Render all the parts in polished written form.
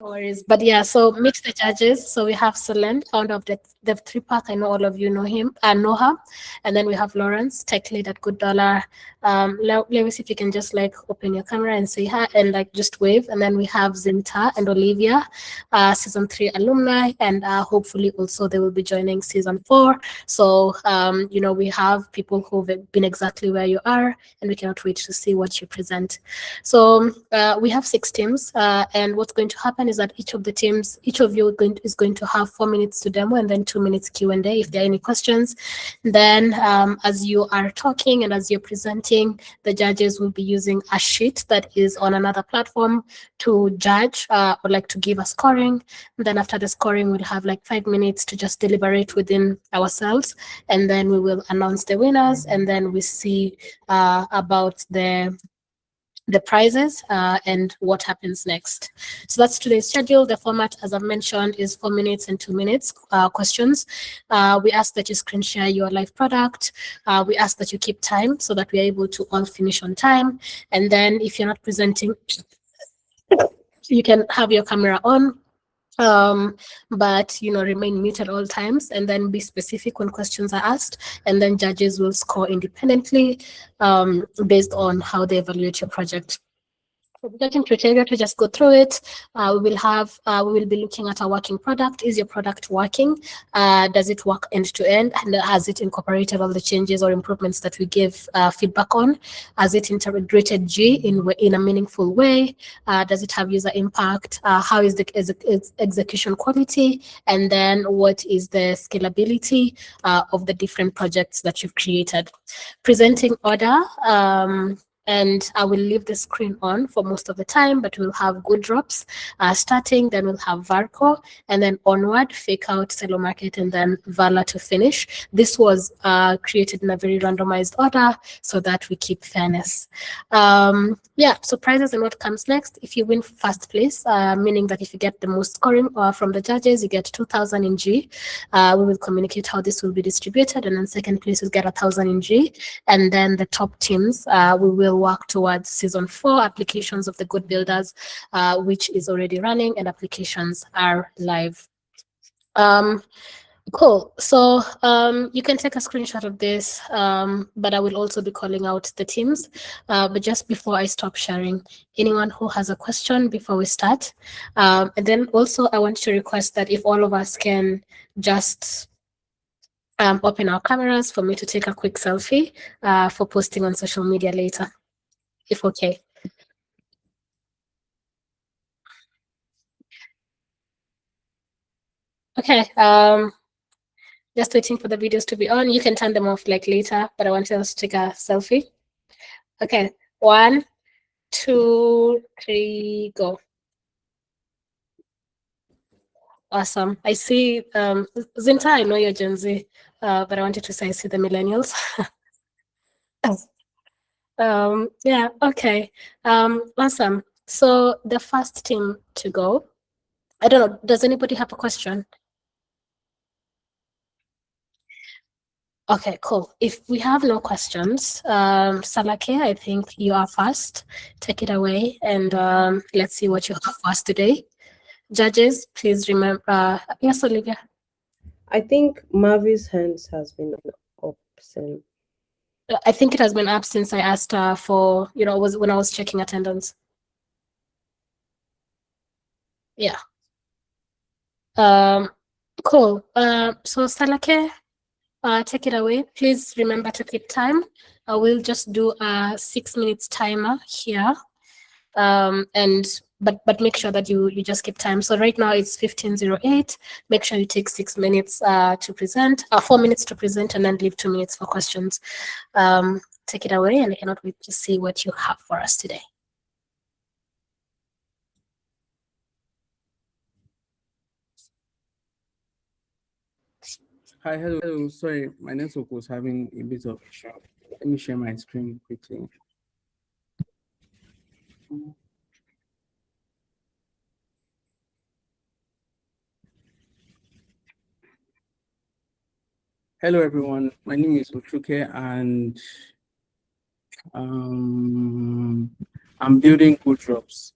No worries. But yeah, so meet the judges. So we have Solen, founder of the Dev3pack. I know all of you know him and know her. And then we have Lawrence, tech lead at GoodDollar. Lewis, if you can just like open your camera and say hi and like just wave. And then we have Zinta and Olivia, season 3 alumni, and hopefully also they will be joining season 4. So you know, we have people who've been exactly where you are, and we cannot wait to see what you present. So we have 6 teams, and what's going to happen is that each of the teams, each of you is going to have 4 minutes to demo and then 2 minutes Q&A if there are any questions. Then as you are talking and as you're presenting, the judges will be using a sheet that is on another platform to judge or like to give a scoring. And then after the scoring, we'll have like 5 minutes to just deliberate within ourselves, and then we will announce the winners, and then we see about the prizes and what happens next. So that's today's schedule. The format, as I've mentioned, is 4 minutes and 2 minutes questions. We ask that you screen share your live product. We ask that you keep time so that we're able to all finish on time. And then if you're not presenting, you can have your camera on, but you know, remain mute at all times, and then be specific when questions are asked, and then judges will score independently based on how they evaluate your project. For judging criteria, to just go through it, we will be looking at a working product. Is your product working? Does it work end to end? And has it incorporated all the changes or improvements that we give feedback on? Has it integrated G in a meaningful way? Does it have user impact? How is the execution quality? And then what is the scalability of the different projects that you've created? Presenting order. And I will leave the screen on for most of the time, but we'll have GoodDrops starting, then we'll have Verko, and then Onward, Fakeout, CeloMarket, and then Valor to finish. This was created in a very randomized order so that we keep fairness. Yeah, so prizes and what comes next. If you win first place, meaning that if you get the most scoring from the judges, you get 2,000 in G. We will communicate how this will be distributed, and then second place will get 1,000 in G. And then the top teams, we will work towards season 4 applications of the GoodBuilders, which is already running, and applications are live. Cool. So you can take a screenshot of this, but I will also be calling out the teams. But just before I stop sharing, anyone who has a question before we start. And then also I want to request that if all of us can just open our cameras for me to take a quick selfie for posting on social media later, if okay. Okay, just waiting for the videos to be on. You can turn them off like later, but I want us to take a selfie. Okay, 1, 2, 3, go. Awesome. I see, Zinta, I know you're Gen Z, but I wanted to say I see the millennials. Yeah, okay. Awesome. So the first team to go, I don't know, does anybody have a question? Okay, cool. If we have no questions, Salake, I think you are first. Take it away, and let's see what you have for us today. Judges, please remember. Yes, Olivia. I think Marvy's hands has been up since. I think it has been up since I asked her for, you know, was when I was checking attendance. Yeah. Cool. So Salake, take it away. Please remember to keep time. I will just do a 6 minutes timer here. But make sure that you just keep time. So right now it's 15:08. Make sure you take 6 minutes to present, 4 minutes to present, and then leave 2 minutes for questions. Take it away, and I cannot wait to see what you have for us today. Hi, hello. Sorry, my network was having a bit of issue. Let me share my screen quickly. Hello, everyone. My name is Ochuke, and I'm building GoodDrops.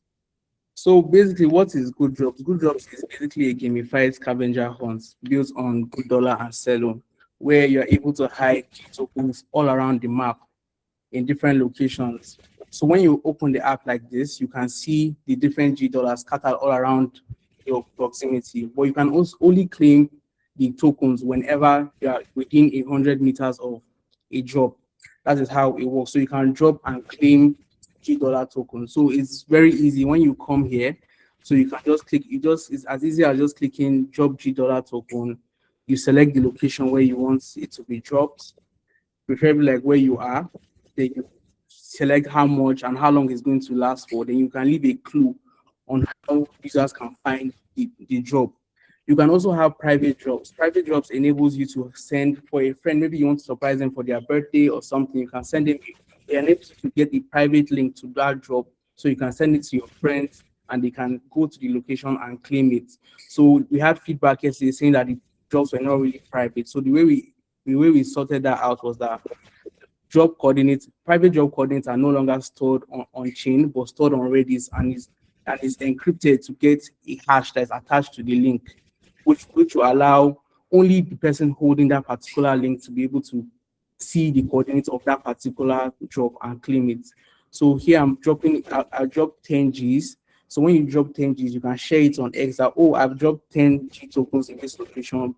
So basically, what is GoodDrops? GoodDrops is basically a gamified scavenger hunt built on GoodDollar and Celo, where you're able to hide G tokens all around the map in different locations. So when you open the app like this, you can see the different G dollars scattered all around your proximity, but you can also only claim the tokens whenever you are within 100 meters of a drop. That is how it works. So you can drop and claim GDollar tokens. So it's very easy when you come here. So you can just click, it's as easy as just clicking drop GDollar token. You select the location where you want it to be dropped, preferably like where you are. Then you select how much and how long it's going to last for. Then you can leave a clue on how users can find the drop. You can also have private drops. Private drops enables you to send for a friend. Maybe you want to surprise them for their birthday or something. You can send them. It enables you to get a private link to that drop, so you can send it to your friends and they can go to the location and claim it. So we had feedback yesterday saying that the drops were not really private. So the way we sorted that out was that drop coordinates, private drop coordinates are no longer stored on chain, but stored on Redis and is encrypted to get a hash that is attached to the link, which will allow only the person holding that particular link to be able to see the coordinates of that particular drop and claim it. So here I'm dropping, I dropped 10 Gs. So when you drop 10 Gs, you can share it on X that, oh, I've dropped 10 G tokens in this location.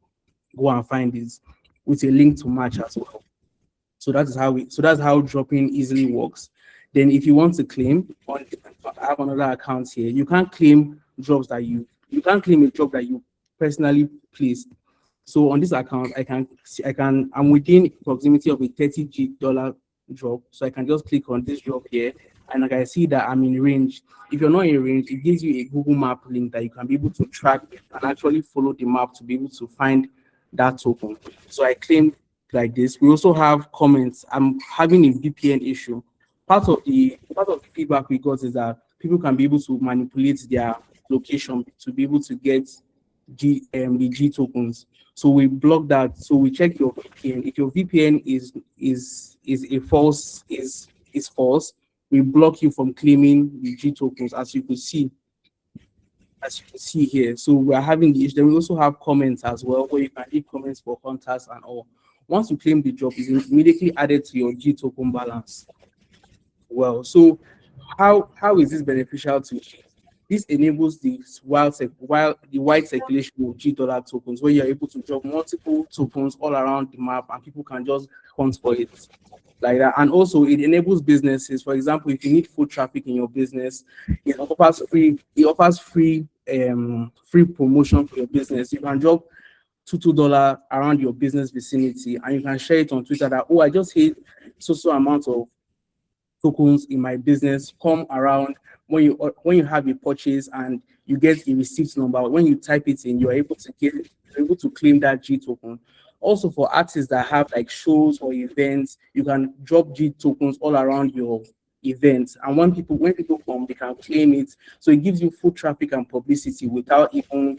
Go and find this with a link to match as well. So that's how dropping easily works. Then if you want to claim, I have another account here. You can't claim drops that you can't claim a drop that you personally placed. So on this account, I'm within proximity of a $30 drop. So I can just click on this drop here and I can see that I'm in range. If you're not in range, it gives you a Google Map link that you can be able to track and actually follow the map to be able to find that token. So I claim like this. We also have comments. I'm having a VPN issue. Part of the feedback we got is that people can be able to manipulate their location to be able to get the G tokens. So we block that. So we check your VPN. If your VPN is false, we block you from claiming the G tokens, as you can see here. So we are having the issue. Then we also have comments as well, where you can leave comments for contacts and all. Once you claim the drop, it's immediately added to your G token balance. Well, so how is this beneficial to you? This enables the wide circulation of GDollar tokens, where you're able to drop multiple tokens all around the map and people can just hunt for it like that. And also it enables businesses. For example, if you need foot traffic in your business, it offers free promotion for your business. You can drop $2 around your business vicinity and you can share it on Twitter that, oh, I just hit so amount of tokens in my business. Come around when you have a purchase and you get a receipt number. When you type it in, you're able to claim that G token. Also for artists that have like shows or events, you can drop G tokens all around your events. And when people come, they can claim it. So it gives you foot traffic and publicity without even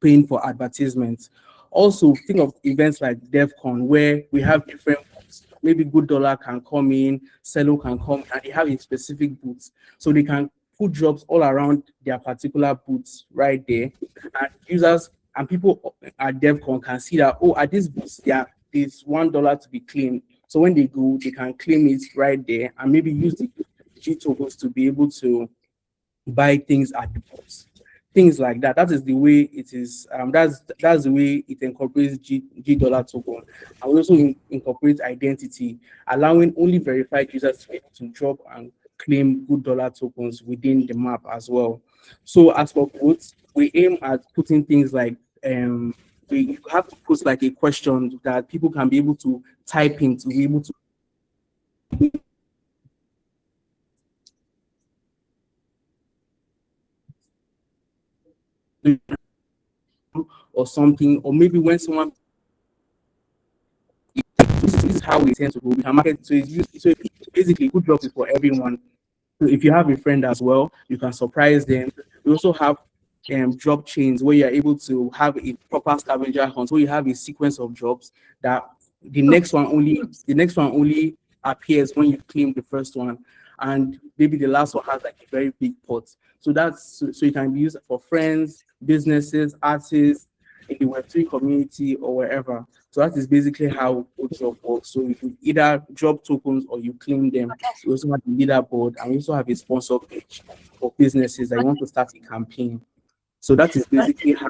paying for advertisements. Also, think of events like DevCon, where we have different booths. Maybe GoodDollar can come in, Celo can come, and they have a specific booth. So they can put drops all around their particular booths right there. And users and people at DevCon can see that, oh, at this booth, there's $1 to be claimed. So when they go, they can claim it right there and maybe use the G tokens to be able to buy things at the booths. Things like that. That is the way it is. That's the way it incorporates GDollar token. And we also incorporate identity, allowing only verified users to be able to drop and claim GoodDollar tokens within the map as well. So as for quotes, we aim at putting things like we have to put like a question that people can be able to type in to be able to or something, or maybe when someone this is how we tend to go. We can market so basically GoodDrops is for everyone. So if you have a friend as well, you can surprise them. We also have drop chains where you're able to have a proper scavenger hunt, where you have a sequence of drops that the next one only appears when you claim the first one, and maybe the last one has like a very big pot. So so it can be used for friends, businesses, artists, in the Web3 community or wherever. So that is basically how GoodDrop works. So you either drop tokens or you claim them. You also have a leaderboard, and we also have a sponsor page for businesses that want to start a campaign. So that is basically how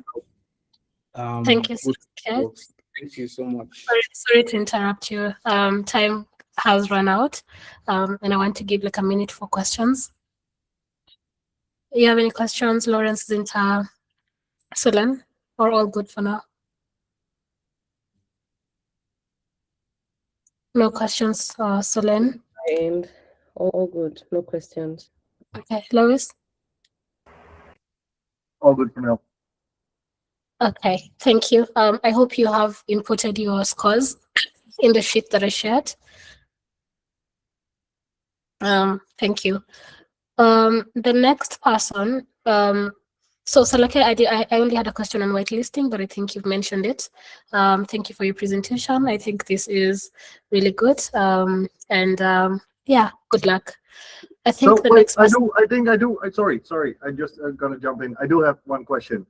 Thank you. GoodDrop works. Thank you so much. Sorry to interrupt you. Time has run out, and I want to give like a minute for questions. You have any questions, Lawrence, Zinta, Sulan, or all good for now? No questions, Sulan? And all good, no questions. Okay, Lois? All good for now. Okay, thank you. I hope you have inputted your scores in the sheet that I shared. Thank you. The next person, so Salake, I only had a question on whitelisting, but I think you've mentioned it. Thank you for your presentation. I think this is really good. Yeah, good luck. I think So the wait, next person. Sorry. I just gonna jump in. I do have one question.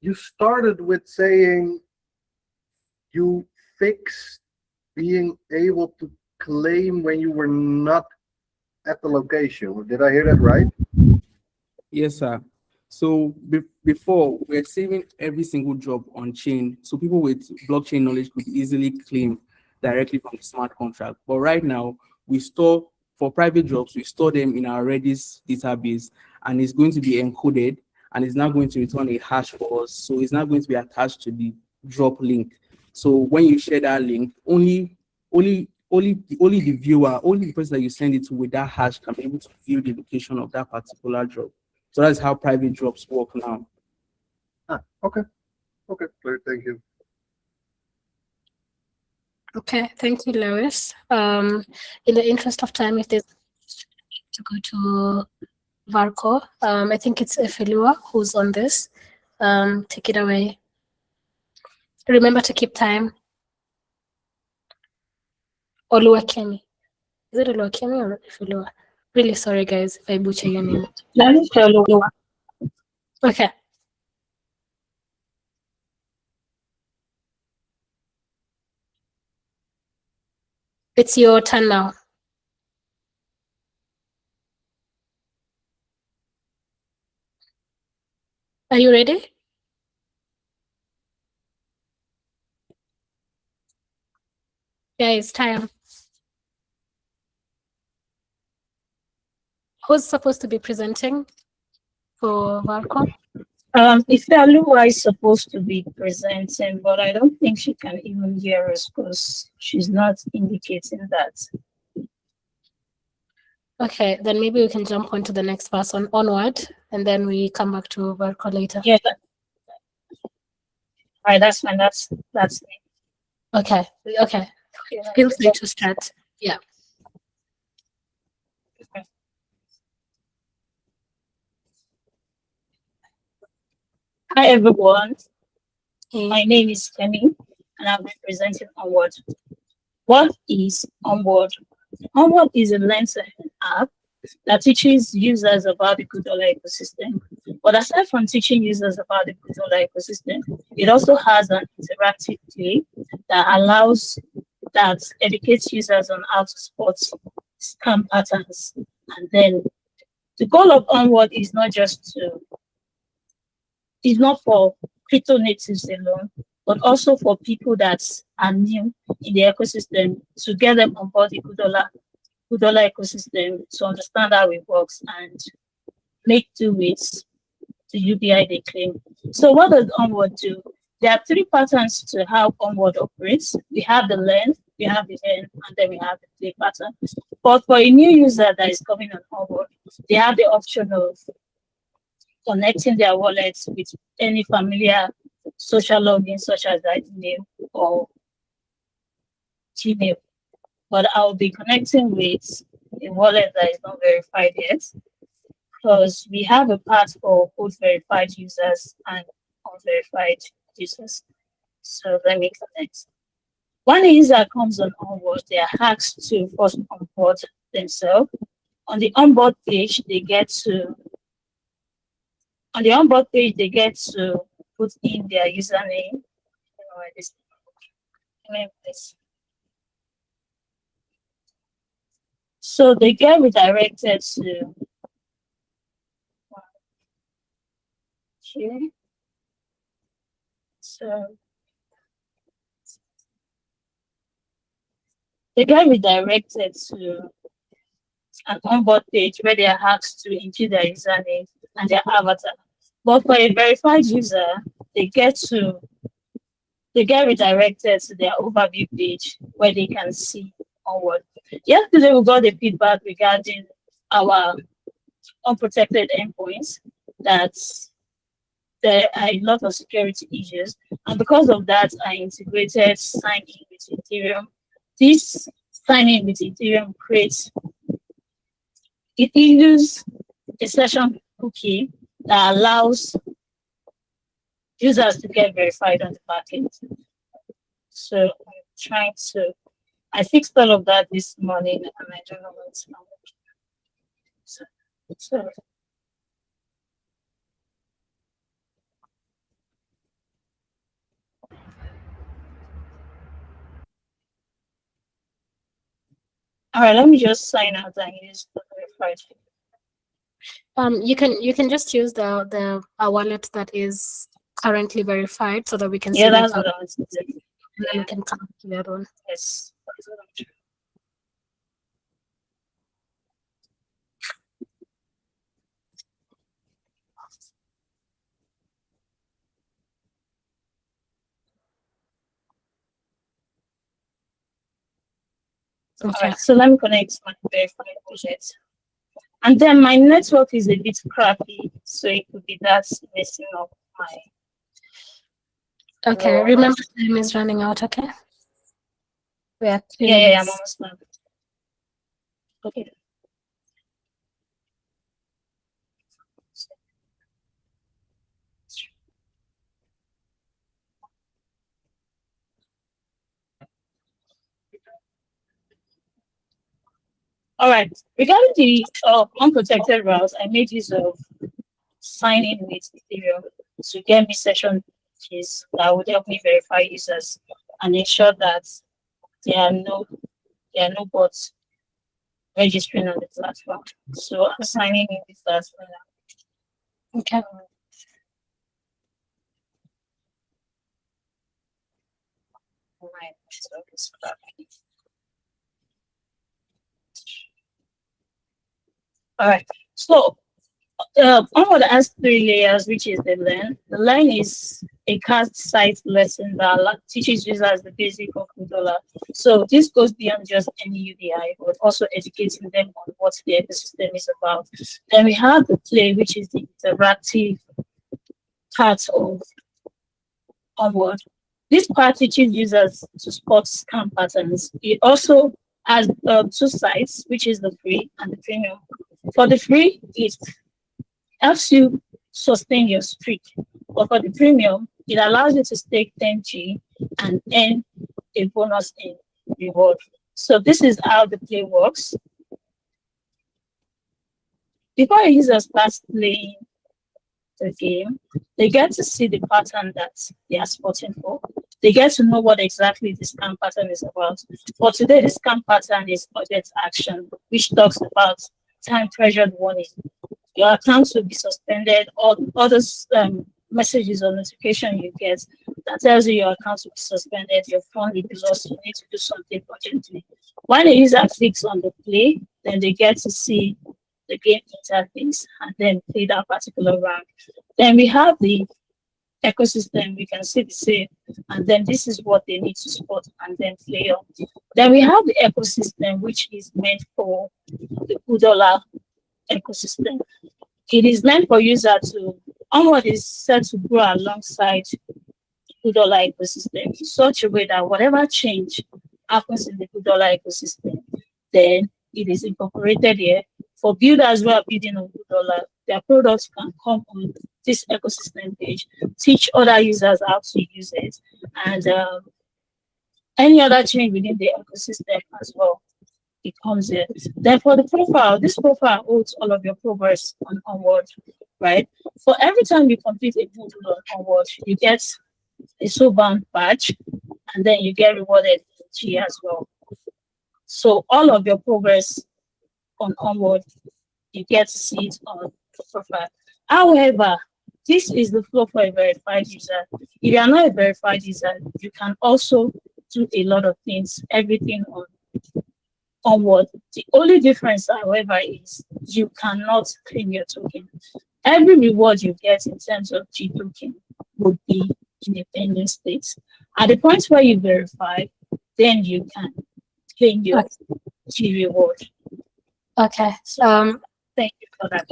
You started with saying you fixed being able to claim when you were not at the location. Did I hear that right? Yes, sir. So before, we're saving every single drop on chain, so people with blockchain knowledge could easily claim directly from the smart contract. But right now, we store, for private drops, we store them in our Redis database, and it's going to be encoded, and it's now going to return a hash for us. So it's not going to be attached to the drop link. So when you share that link, only the viewer, only the person that you send it to with that hash can be able to view the location of that particular drop. So that's how private drops work now. Okay, clear. Thank you. Okay, thank you, Lois. In the interest of time, if there's to go to Verko, I think it's Efilua who's on this. Take it away. Remember to keep time. Oluwakemi. Is it Oluwakemi or Efilua? Really sorry, guys, if I butcher your name. Okay. It's your turn now. Are you ready? Yeah, it's time. Who's supposed to be presenting for Valcom? Ifeoluwa is supposed to be presenting, but I don't think she can even hear us because she's not indicating that. Okay, then maybe we can jump on to the next person, Onward, and then we come back to Valcom later. Yeah. All right, that's fine. That's me. Okay. Feel free to start. Yeah. Hi everyone. Hey. My name is Kemi, and I'm representing Onward. What is Onward? Onward is a learn-to-earn app that teaches users about the GoodDollar ecosystem. But aside from teaching users about the GoodDollar ecosystem, it also has an interactive play that educates users on how to spot scam patterns. And then the goal of Onward is not for crypto natives alone, but also for people that are new in the ecosystem to get them on board the GoodDollar ecosystem to understand how it works and make do with the UBI they claim. So what does Onward do? There are three patterns to how Onward operates. We have the learn, we have the earn, and then we have the play pattern. But for a new user that is coming on Onward, they have the option of connecting their wallets with any familiar social login, such as their email or Gmail. But I'll be connecting with a wallet that is not verified yet, because we have a path for both verified users and unverified users. So let me connect. When a user comes on Onward, they are asked to first onboard themselves. On the onboard page, they get to put in their username. So they get redirected to here. So they get redirected to an onboard page where they are asked to enter their username and their avatar. But for a verified user, they get redirected to their overview page where they can see Onward. Yesterday we got the feedback regarding our unprotected endpoints that there are a lot of security issues, and because of that, I integrated sign-in with Ethereum. This sign-in with Ethereum it uses a session cookie that allows users to get verified on the backend. So I fixed all of that this morning, and I don't know what's wrong. So all right, let me just sign out and use the verified. You can just use the wallet that is currently verified so that we can see That's that. what I was saying. And then we can come to the other one. Yes, that's what I'm doing. Okay. All right, so let me connect my verified project. And then my network is a bit crappy, so it could be that messing up my. Okay, remember time is running out, okay? We are 3 Yeah, I'm minutes. almost done. Okay. All right. Regarding the unprotected routes, I made use of signing with Ethereum to get me session keys that would help me verify users and ensure that there are no bots registering on the platform. So I'm signing in with that right now. Okay. Right. So it's crappy. All right. So Onward has 3 layers, which is the learn. The learn is a cast site lesson that teaches users the basic of GoodDollar. So this goes beyond just any UDI, but also educating them on what the ecosystem is about. Then we have the play, which is the interactive part of Onward. This part teaches users to spot scam patterns. It also has 2 sites, which is the free and the premium. For the free, it helps you sustain your streak. But for the premium, it allows you to stake 10G and earn a bonus in reward. So this is how the play works. Before a user starts playing the game, they get to see the pattern that they are spotting for. They get to know what exactly the scam pattern is about. For today, the scam pattern is budget action, which talks about time pressured warning. Your account will be suspended, or those messages or notification you get that tells you your account will be suspended, your phone will be lost, you need to do something urgently. When the user clicks on the play, then they get to see the game interface and then play that particular round. Then we have the ecosystem, we can see the same, and then this is what they need to spot and then play on. Then we have the ecosystem, which is meant for the GoodDollar ecosystem. It is meant for user to, Onward is set to grow alongside the GoodDollar ecosystem in such a way that whatever change happens in the GoodDollar ecosystem, then it is incorporated here. For builders who are building on GoodDollar, their products can come on this ecosystem page, teach other users how to use it, and any other change within the ecosystem as well. it comes here. Then for the profile, this profile holds all of your progress on Onward, right? For every time you complete a module on Onward, you get a soulbound badge, and then you get rewarded G as well. So all of your progress on Onward, you get to see it on the profile. However, this is the flow for a verified user. If you are not a verified user, you can also do a lot of things, everything on Onward. The only difference, however, is you cannot claim your token. Every reward you get in terms of G token would be in a pending state. At the point where you verify, then you can claim your G reward. Okay. Thank you for that.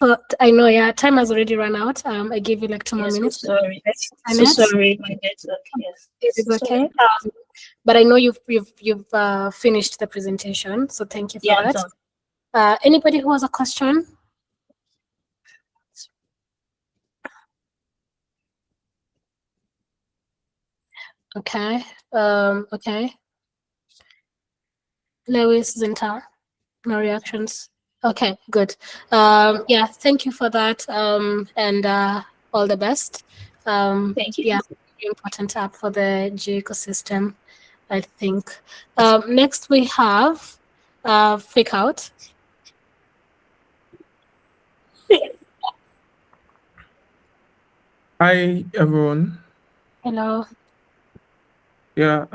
So I know, yeah, time has already run out. I gave you like 2 more Yes, minutes. so sorry. So sorry, my network. Yes, It's okay. But I know you've finished the presentation, so thank you for that. Anybody who has a question? Okay. Okay. Lewis, Zinta, no reactions. Okay, good. Yeah, thank you for that. And all the best. Thank you. Yeah, very important app for the G ecosystem, I think. Next we have Fakeout. Hi everyone. Hello. Yeah,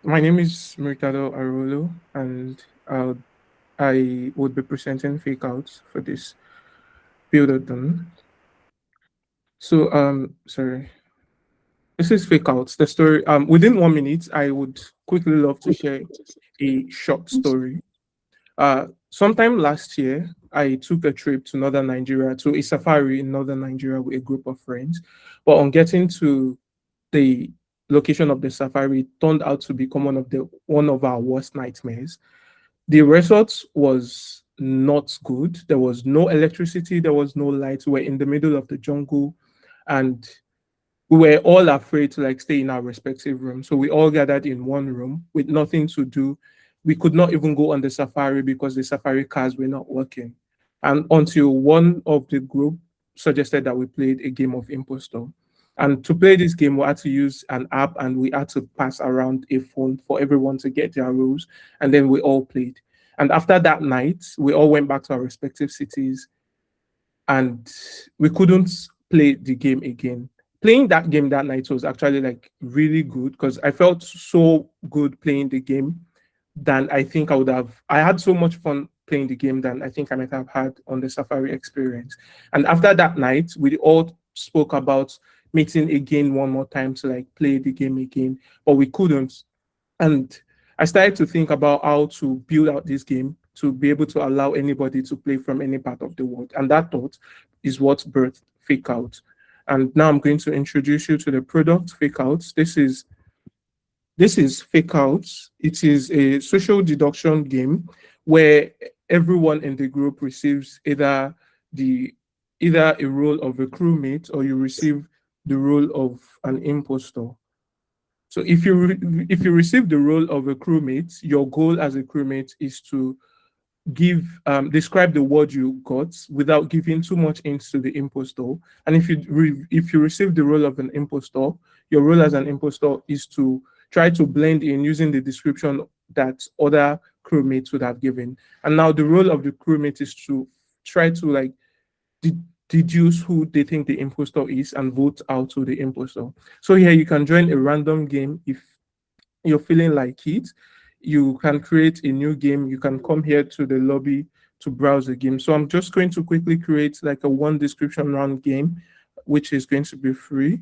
my name is Mercado Arolo, and I would be presenting Fakeouts for this Buildathon. So sorry. This is Fakeouts. The story within 1 minute, I would quickly love to share a short story. Sometime last year, I took a trip to northern Nigeria, to a safari in northern Nigeria with a group of friends. But on getting to the location of the safari, it turned out to become one of our worst nightmares. The resort was not good. There was no electricity, there was no light. We were in the middle of the jungle, and we were all afraid to like stay in our respective rooms. So we all gathered in one room with nothing to do. We could not even go on the safari because the safari cars were not working. And until one of the group suggested that we played a game of impostor. And to play this game, we had to use an app and we had to pass around a phone for everyone to get their roles. And then we all played. And after that night, we all went back to our respective cities and we couldn't play the game again. Playing that game that night was actually like really good because I felt so good playing the game than I think I would have. I had so much fun playing the game than I think I might have had on the safari experience. And after that night, we all spoke about meeting again one more time to like play the game again, but we couldn't. And I started to think about how to build out this game to be able to allow anybody to play from any part of the world. And that thought is what birthed Fakeout. And now I'm going to introduce you to the product Fakeout. This is Fakeout. It is a social deduction game where everyone in the group receives either a role of a crewmate or you receive the role of an impostor. So if you receive the role of a crewmate, your goal as a crewmate is to describe the word you got without giving too much into the impostor. And if you receive the role of an impostor, your role as an impostor is to try to blend in using the description that other crewmates would have given. And now the role of the crewmate is to try to like deduce who they think the impostor is and vote out to the impostor. So here you can join a random game if you're feeling like it. You can create a new game. You can come here to the lobby to browse the game. So I'm just going to quickly create like a one description round game, which is going to be free.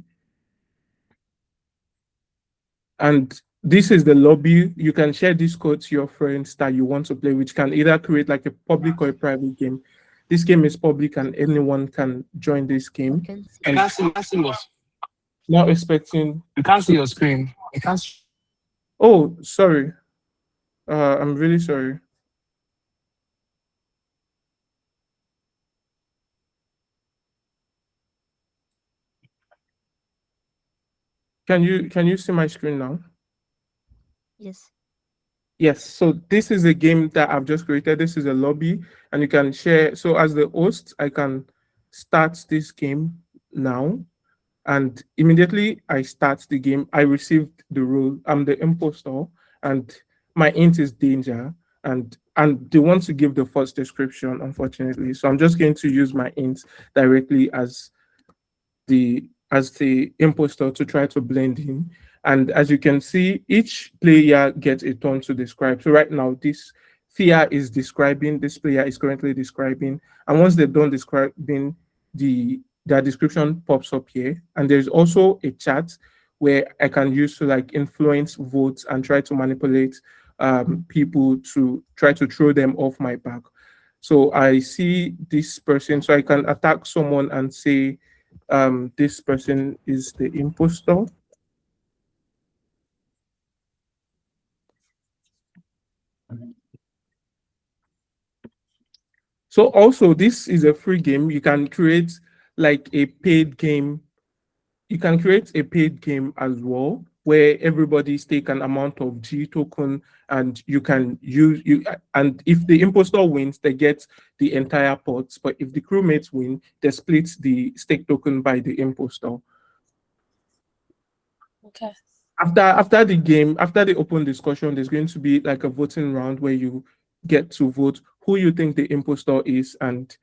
And this is the lobby. You can share this code to your friends that you want to play, which can either create like a public or a private game. This game is public and anyone can join this game. I can't see yours. Not expecting. You can't see your screen. I can't. Oh, sorry. I'm really sorry. Can you see my screen now? Yes. Yes, so this is a game that I've just created. This is a lobby, and you can share. So as the host, I can start this game now, and immediately I start the game, I received the role. I'm the impostor, and my int is danger, and they want to give the first description, unfortunately. So I'm just going to use my int directly as the impostor to try to blend in. And as you can see, each player gets a turn to describe. So right now, this Thea is describing, this player is currently describing. And once they're done describing, their description pops up here. And there's also a chat where I can use to like influence votes and try to manipulate people to try to throw them off my back. So I see this person, so I can attack someone and say, this person is the impostor. So also, this is a free game. You can create like a paid game. You can create a paid game as well, where everybody stake an amount of G token, and you can use you. And if the impostor wins, they get the entire pot. But if the crewmates win, they split the stake token by the impostor. Okay. After the game, after the open discussion, there's going to be like a voting round where you get to vote who you think the impostor is, and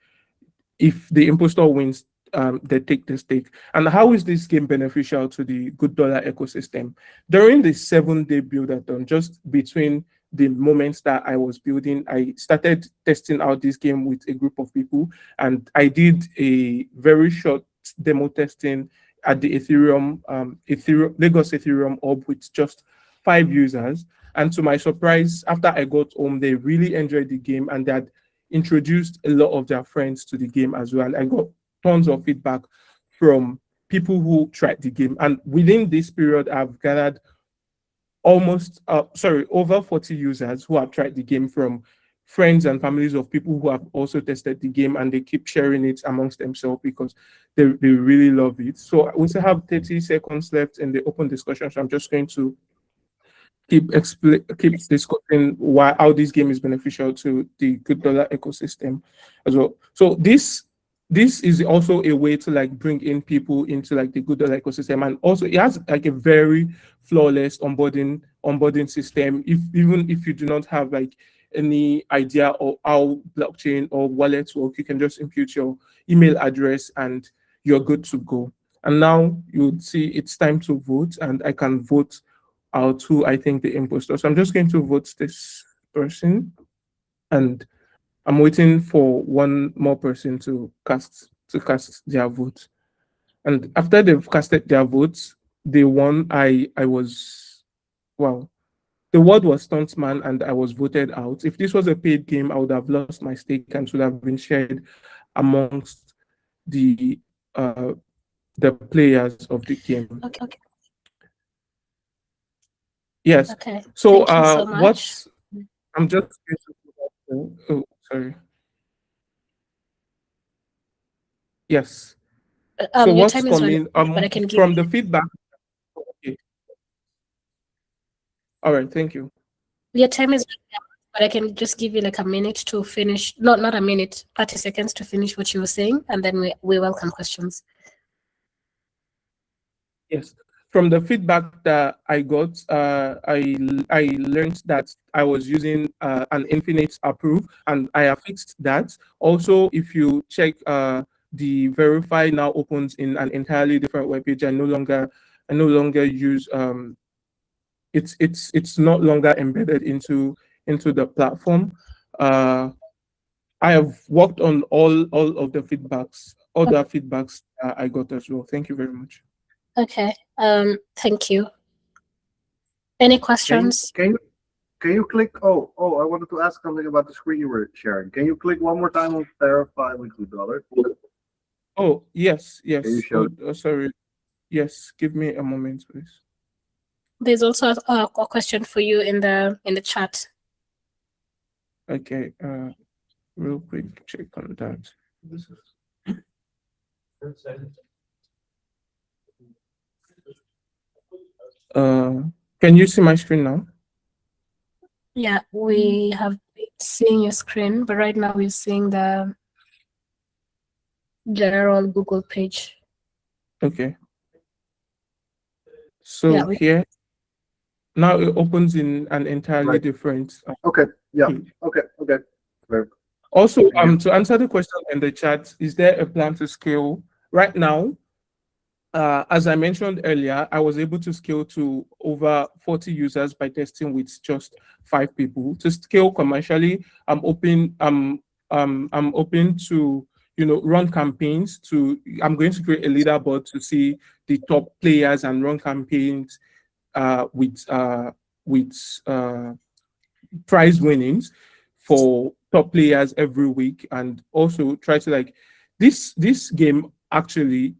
if the impostor wins, they take the stake. And how is this game beneficial to the GoodDollar ecosystem? During the 7-day buildathon, just between the moments that I was building, I started testing out this game with a group of people, and I did a very short demo testing at the Lagos Ethereum hub with just 5 users. And to my surprise, after I got home, they really enjoyed the game, and they had introduced a lot of their friends to the game as well. I got tons of feedback from people who tried the game. And within this period, I've gathered over 40 users who have tried the game, from friends and families of people who have also tested the game, and they keep sharing it amongst themselves because they really love it. So we still have 30 seconds left in the open discussion. So I'm just going to keep discussing how this game is beneficial to the GoodDollar ecosystem as well. So this is also a way to like bring in people into like the GoodDollar ecosystem, and also it has like a very flawless onboarding system. Even if you do not have like any idea of how blockchain or wallets work, you can just input your email address and you're good to go. And now you would see it's time to vote, and I can vote out who I think the impostor. So I'm just going to vote this person, and I'm waiting for one more person to cast their vote. And after they've casted their votes, they won. I was, wow. The word was stuntman, and I was voted out. If this was a paid game, I would have lost my stake and should have been shared amongst the players of the game. Okay. Yes. Okay. So, Thank you so much. I'm just oh, sorry. Yes. So Your what's time is running, coming but I can give from the feedback? Okay. All right. Thank you. your time is running out, but I can just give you like a minute to finish. Not a minute, 30 seconds to finish what you were saying, and then we welcome questions. Yes. From the feedback that I got, I learned that I was using an infinite approve, and I have fixed that. Also, if you check, the verify now opens in an entirely different web page. I no longer use it's not longer embedded into the platform. I have worked on all of the feedbacks, all the feedbacks I got as well. Thank you very much. Okay. Thank you. Any questions? Can you click? Oh, I wanted to ask something about the screen you were sharing. Can you click one more time on verify with GoodDollar? Oh, yes. Can you show? Sorry. Yes, give me a moment, please. There's also a question for you in the chat. Okay, real quick check on that. Can you see my screen now? Yeah, we have been seeing your screen, but right now we're seeing the general Google page. Okay. So Yeah, here, now it opens in an entirely Right. different Okay. Yeah. page. Okay. Okay. Very good. Also, Yeah. to answer the question in the chat, is there a plan to scale? Right now, as I mentioned earlier, I was able to scale to over 40 users by testing with just 5 people. To scale commercially, I'm open to run campaigns. I'm going to create a leaderboard to see the top players and run campaigns with prize winnings for top players every week, and also try to like this game actually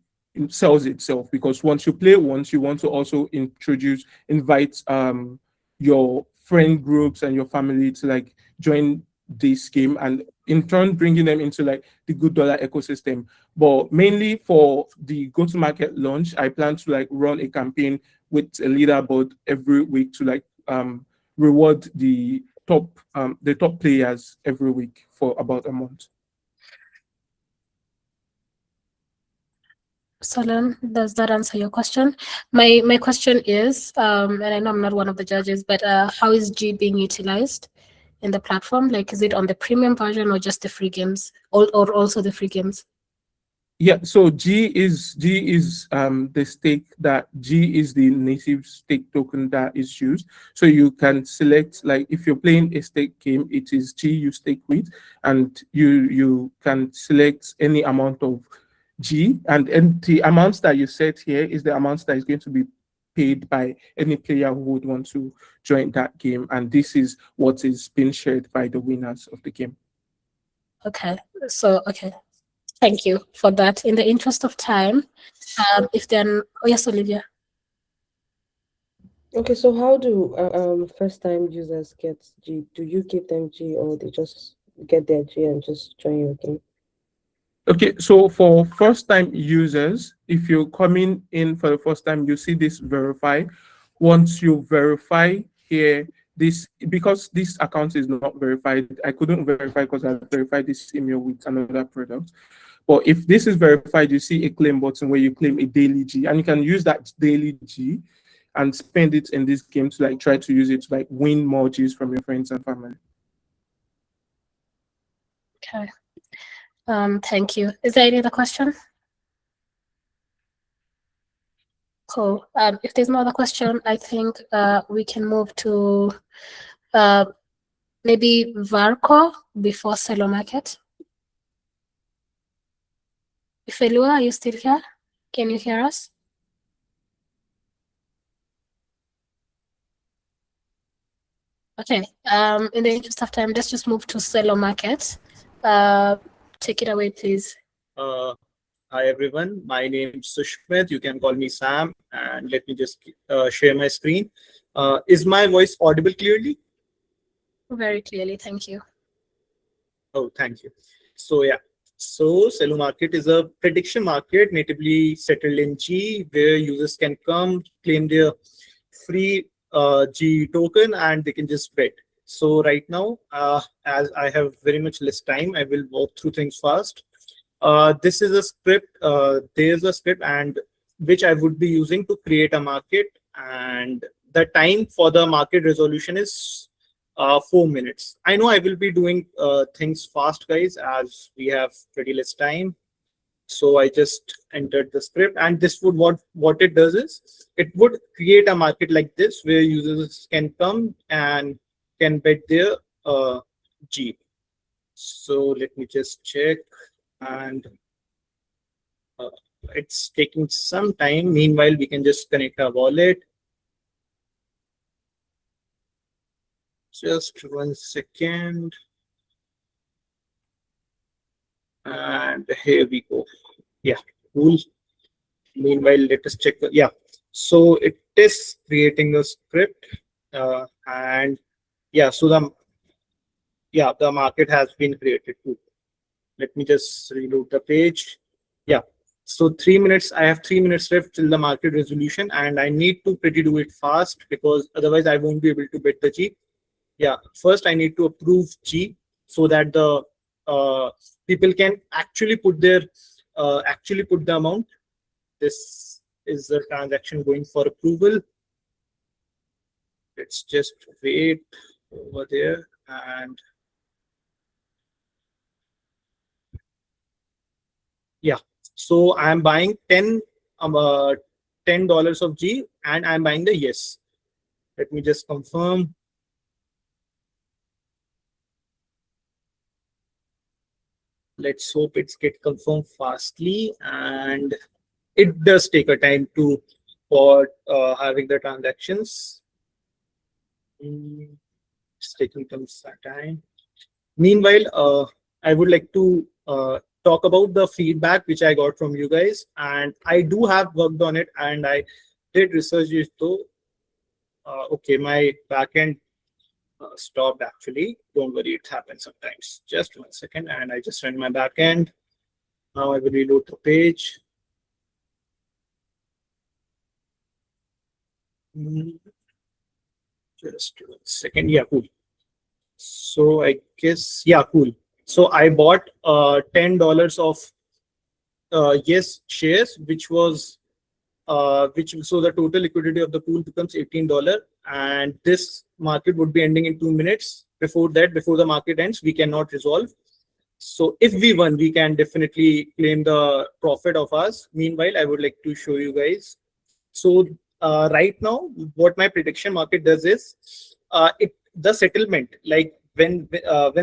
sells itself, because once you play once, you want to also invite your friend groups and your family to like join this game, and in turn bringing them into like the GoodDollar ecosystem. But mainly for the go-to-market launch, I plan to like run a campaign with a leaderboard every week to like reward the top players every week for about a month. Solon, does that answer your question? My question is, and I know I'm not one of the judges, but how is G being utilized in the platform? Like, is it on the premium version or just the free games, or also the free games? Yeah, so G is the stake that G is the native stake token that is used. So you can select, like if you're playing a stake game, it is G you stake with, and you can select any amount of G, and the amounts that you set here is the amounts that is going to be paid by any player who would want to join that game, and this is what is being shared by the winners of the game. Okay, so thank you for that. In the interest of time, if then, oh yes, Olivia. Okay, so how do first-time users get G? Do you give them G, or they just get their G and just join your game? Okay, so for first-time users, if you're coming in for the first time, you see this verify. Once you verify here, because this account is not verified, I couldn't verify because I verified this email with another product. But if this is verified, you see a claim button where you claim a daily G, and you can use that daily G and spend it in this game to like try to use it to like win more Gs from your friends and family. Okay. Thank you. Is there any other question? Cool. If there's no other question, I think we can move to maybe Verko before CeloMarket. Ifelua, are you still here? Can you hear us? Okay. In the interest of time, let's just move to CeloMarket. Take it away, please. Hi everyone, my name is Sushmit. You can call me Sam, and let me just share my screen. Is my voice audible clearly? Very clearly, thank you. Oh, thank you. So yeah, so CeloMarket is a prediction market natively settled in G, where users can come claim their free G token and they can just bet. So right now, as I have very much less time, I will walk through things fast. This is a script. There's a script and which I would be using to create a market, and the time for the market resolution is 4 minutes. I know I will be doing things fast, guys, as we have pretty less time. So I just entered the script, and this would what it does is it would create a market like this where users can come and can bet their G. So let me just check. And it's taking some time. Meanwhile, we can just connect our wallet. Just 1 second. And here we go. Yeah, cool. Meanwhile, let us check. Yeah, so it is creating a script. And yeah, so the market has been created too. Let me just reload the page. Yeah, so 3 minutes. I have 3 minutes left till the market resolution, and I need to pretty do it fast because otherwise I won't be able to bet the G. Yeah, first I need to approve G so that the people can actually put their put the amount. This is the transaction going for approval. Let's just wait over there and yeah. So I'm buying $10 of G and I'm buying the yes. Let me just confirm. Let's hope it's get confirmed fastly, and it does take a time to for having the transactions. It's taking some time. Meanwhile, I would like to talk about the feedback which I got from you guys, and I do have worked on it, and I did research it though. Okay, my backend stopped actually. Don't worry, it happens sometimes. Just 1 second, and I just ran my backend. Now I will reload the page. Just 1 second. Yeah, cool. So I guess, yeah, cool. So I bought $10 of yes shares, which was so the total liquidity of the pool becomes $18, and this market would be ending in 2 minutes. Before that, before the market ends, we cannot resolve. So if we won, we can definitely claim the profit of us. Meanwhile, I would like to show you guys. So right now, what my prediction market does is the settlement, like when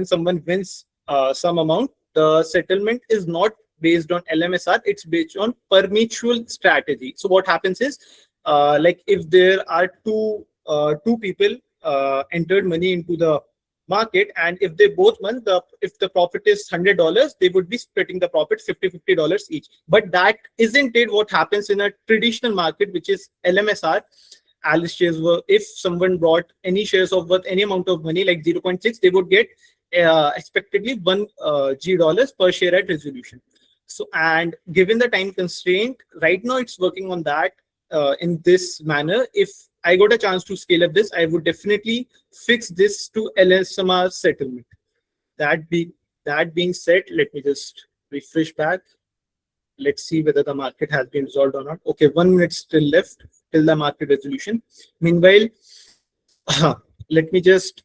someone wins some amount, the settlement is not based on LMSR, it's based on permutual strategy. So what happens is, like if there are two people entered money into the market, and if they both won, if the profit is $100, they would be splitting the profit $50 each. But that isn't it what happens in a traditional market, which is LMSR. Alice shares were, if someone brought any shares of worth any amount of money like 0.6, they would get expectedly $1 G per share at resolution. So, and given the time constraint, right now it's working on that in this manner. If I got a chance to scale up this, I would definitely fix this to LSMR settlement. That being said, let me just refresh back. Let's see whether the market has been resolved or not. Okay, 1 minute still left till the market resolution. Meanwhile, let me just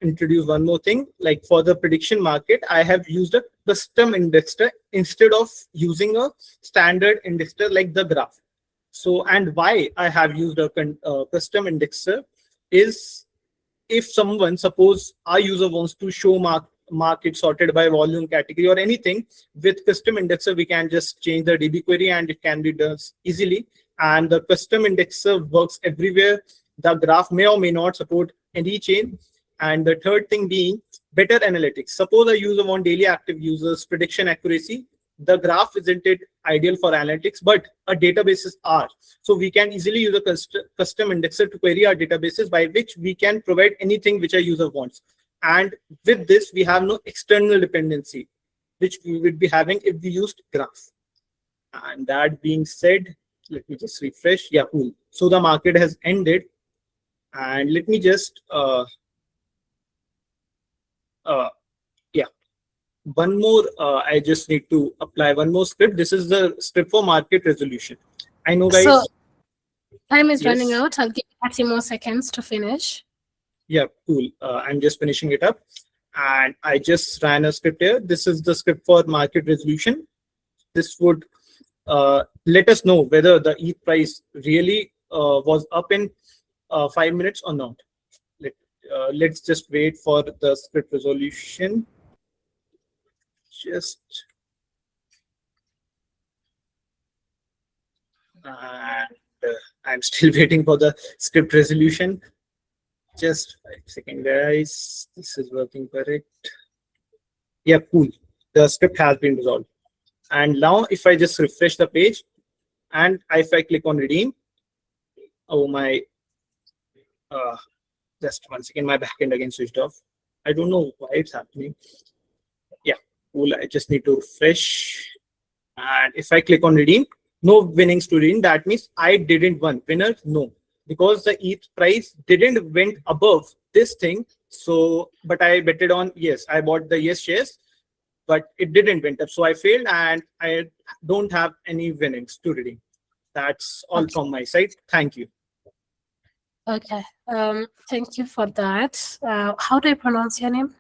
introduce one more thing. Like for the prediction market, I have used a custom indexer instead of using a standard indexer like the graph. So, and why I have used a custom indexer is, if someone, suppose our user wants to show market sorted by volume category or anything, with custom indexer we can just change the DB query and it can be done easily. And the custom indexer works everywhere. The graph may or may not support any chain. And the third thing being better analytics. Suppose a user wants daily active users, prediction accuracy. The graph isn't it ideal for analytics, but our databases are. So we can easily use a custom indexer to query our databases, by which we can provide anything which a user wants. And with this, we have no external dependency, which we would be having if we used graph. And that being said, let me just refresh. Yeah, cool. So the market has ended. And let me just yeah, one more. I just need to apply one more script. This is the script for market resolution. I know, guys. So time is running Yes. out. I'll give you 30 more seconds to finish. Yeah, cool. I'm just finishing it up, and I just ran a script here. This is the script for market resolution. This would let us know whether the ETH price really was up in 5 minutes or not. Let's just wait for the script resolution. Just and I'm still waiting for the script resolution. Just 5 seconds, guys. This is working correct. Yeah, cool. The script has been resolved. And now if I just refresh the page and if I click on redeem, oh my, just 1 second, my backend again switched off. I don't know why it's happening. Yeah, cool. I just need to refresh. And if I click on redeem, no winnings to redeem. That means I didn't win. Winner, no. because the ETH price didn't went above this thing. So, but I betted on yes. I bought the yes shares, but it didn't went up. So I failed, and I don't have any winnings to redeem. That's all Okay. from my side. Thank you. Okay. Thank you for that. How do I pronounce your name?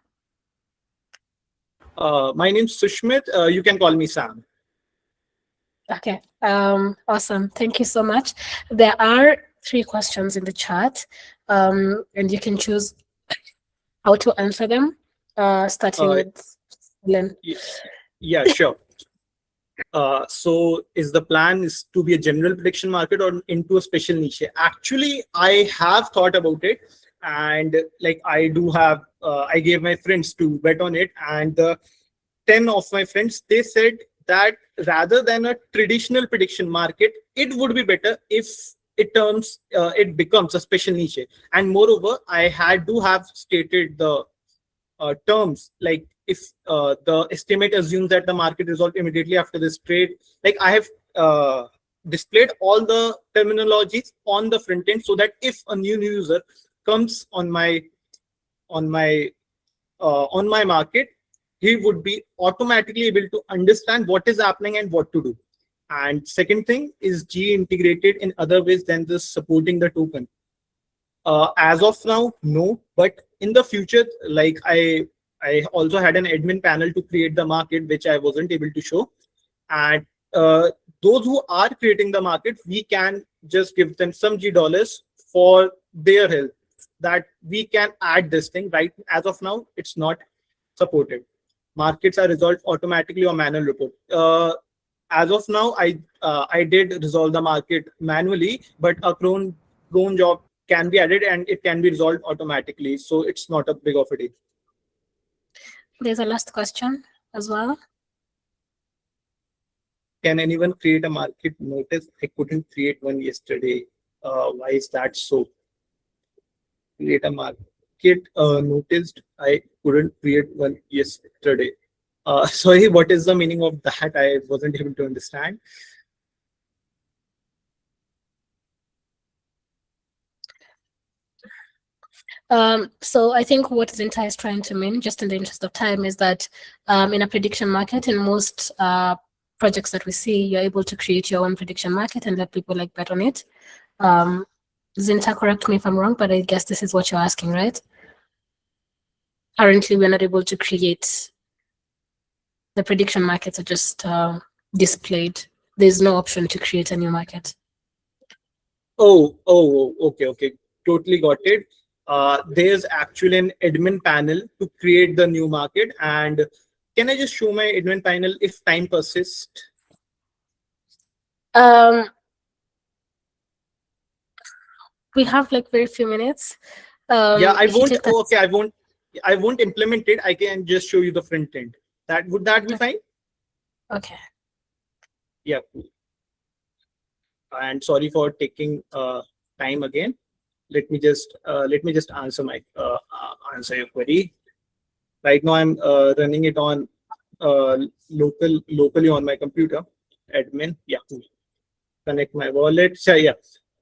My name's Sushmit. You can call me Sam. Okay. Awesome. Thank you so much. There are 3 questions in the chat, and you can choose how to answer them. Starting with Lynn. Yeah, sure. So is the plan is to be a general prediction market or into a special niche? Actually, I have thought about it, and like I do have, I gave my friends to bet on it, and 10 of my friends, they said that rather than a traditional prediction market, it would be better if it becomes a special niche. And moreover, I had to have stated the terms, like if the estimate assumes that the market resolved immediately after this trade. Like I have displayed all the terminologies on the front end, so that if a new user comes on my market, he would be automatically able to understand what is happening and what to do. And second thing is G integrated in other ways than just supporting the token. As of now, no, but in the future, like I also had an admin panel to create the market, which I wasn't able to show. And those who are creating the market, we can just give them some $G for their help, that we can add this thing. Right, as of now, it's not supported. Markets are resolved automatically or manual report. As of now, I did resolve the market manually, but a cron job can be added and it can be resolved automatically. So it's not a big of a deal. There's a last question as well. Can anyone create a market notice? I couldn't create one yesterday. Why is that so? Create a market noticed. I couldn't create one yesterday. Sorry, what is the meaning of that? I wasn't able to understand. So I think what Zinta is trying to mean, just in the interest of time, is that in a prediction market, in most projects that we see, you're able to create your own prediction market and let people like bet on it. Zinta, correct me if I'm wrong, but I guess this is what you're asking, right? Currently, we're not able to create. The prediction markets are just displayed. There's no option to create a new market. Oh, okay. Totally got it. There's actually an admin panel to create the new market. And can I just show my admin panel if time persists? We have like very few minutes. Yeah, I won't. Okay, I won't implement it. I can just show you the front end. Would that be fine? Okay. Yeah. And sorry for taking time again. Let me just answer your query. Right now I'm running it on locally on my computer. Admin, yeah. Connect my wallet. So yeah,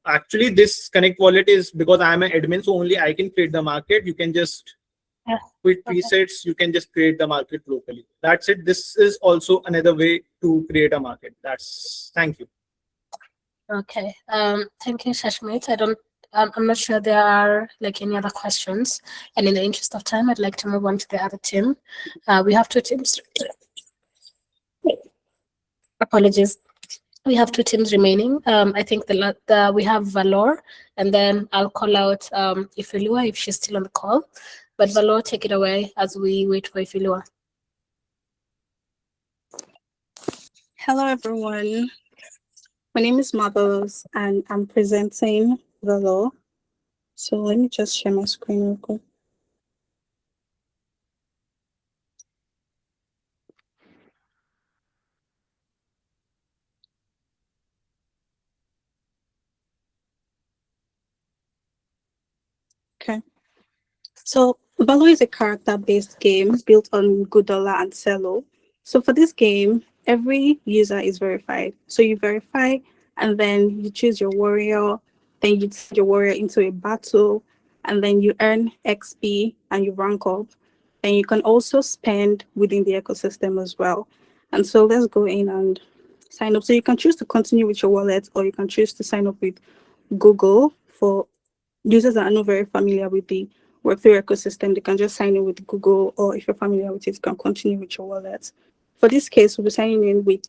actually this connect wallet is because I'm an admin, so only I can create the market. You can just with presets, you can just create the market locally. That's it. This is also another way to create a market. Thank you. Okay. Thank you, Shashmit. I'm not sure there are like any other questions. And in the interest of time, I'd like to move on to the other team. We have 2 teams. Apologies. We have 2 teams remaining. I think we have Valor, and then I'll call out Ifilua if she's still on the call. But Valor, take it away as we wait for Ifilua. Hello, everyone. My name is Marvelous, and I'm presenting Valor. So let me just share my screen real quick. Okay. So Valor is a character-based game built on GoodDollar and Celo. So for this game, every user is verified. So you verify, and then you choose your warrior, then you send your warrior into a battle, and then you earn XP and you rank up. And you can also spend within the ecosystem as well. And so let's go in and sign up. So you can choose to continue with your wallet, or you can choose to sign up with Google. For users that are not very familiar with the Web3 ecosystem, they can just sign in with Google, or if you're familiar with it, you can continue with your wallet. For this case, we'll be signing in with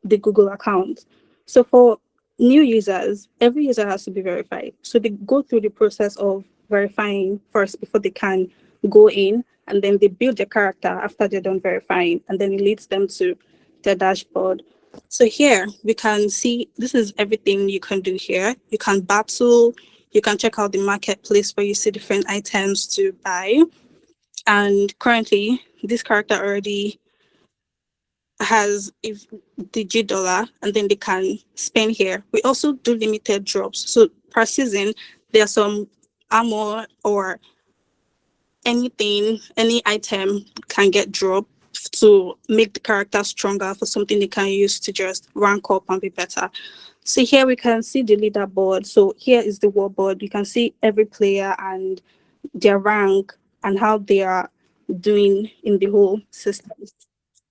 the Google account. So for new users, every user has to be verified. So they go through the process of verifying first before they can go in, and then they build their character after they're done verifying, and then it leads them to their dashboard. So here we can see this is everything you can do here. You can battle, you can check out the marketplace where you see different items to buy. And currently this character already has if the GoodDollar, and then they can spend here. We also do limited drops. So per season, there are some armor or anything, any item can get dropped to make the character stronger for something they can use to just rank up and be better. So here we can see the leaderboard. So here is the war board. You can see every player and their rank and how they are doing in the whole system.